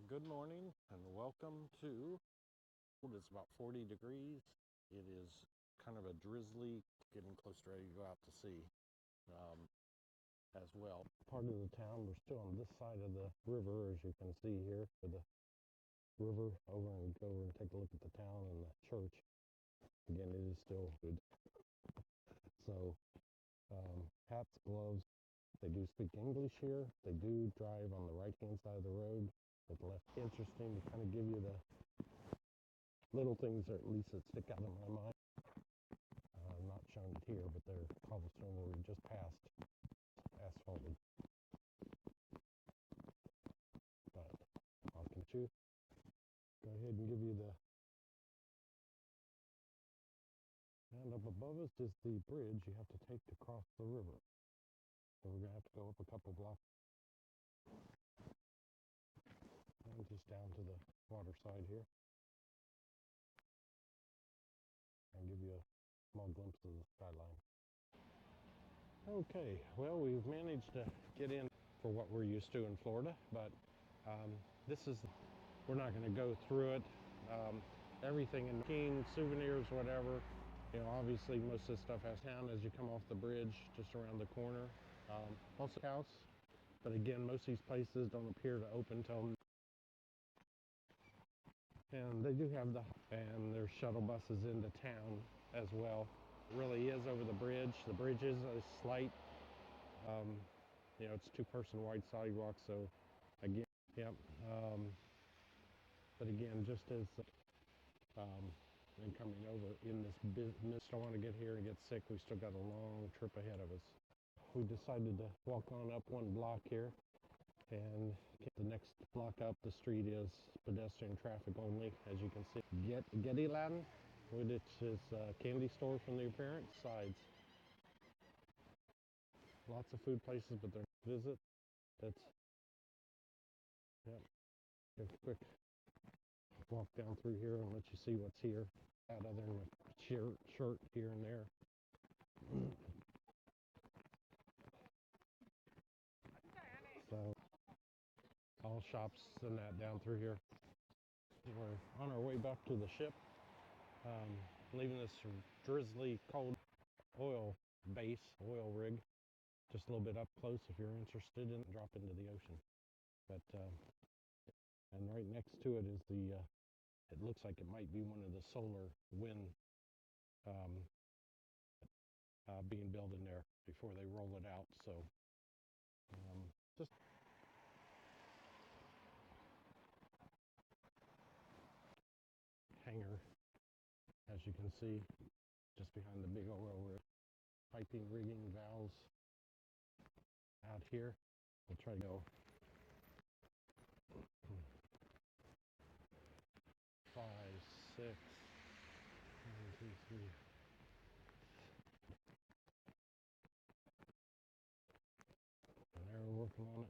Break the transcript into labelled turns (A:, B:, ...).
A: Good morning and welcome to, it's about 40 degrees. It is kind of a drizzly, getting close to ready to go out to sea as well. Part of the town, we're still on this side of the river, as you can see here, for the river over and go over and take a look at the town and the church. Again, it is still good. So hats, gloves. They do speak English here. They do drive on the right-hand side of the road. With the left, interesting to kind of give you the little things, or at least that stick out in my mind. I'm not showing it here, but they're cobblestone where we just passed, asphalted. But I'll continue. Go ahead and give you the. And up above us is the bridge you have to take to cross the river. So we're going to have to go up a couple blocks. And just down to the water side here. And give you a small glimpse of the skyline. Okay, well, we've managed to get in for what we're used to in Florida, but we're not going to go through it. Everything in souvenirs, whatever, obviously most of this stuff has town as you come off the bridge just around the corner. Also house, but again, most of these places don't appear to open till. And they do have there's shuttle buses into town as well. It really is over the bridge. The bridge is a slight, it's two-person wide sidewalk, so again, yep. But again, just as and coming over in this business, don't want to get here and get sick. We still got a long trip ahead of us. We decided to walk on up one block here, and the next block up the street is pedestrian traffic only, as you can see. Gettyland, which is a candy store from the parents' sides. Lots of food places, but they're visit. That's a quick walk down through here and let you see what's here. Other than a shirt here and there. So all shops and that down through here. We're on our way back to the ship, leaving this drizzly, cold oil rig, just a little bit up close if you're interested in drop into the ocean. But and right next to it is it looks like it might be one of the solar wind being built in there before they roll it out. So just hangar, as you can see, just behind the big oil piping, rigging, valves out here. We'll try to go 5, 6, 1, 2, 3. And they're working on it.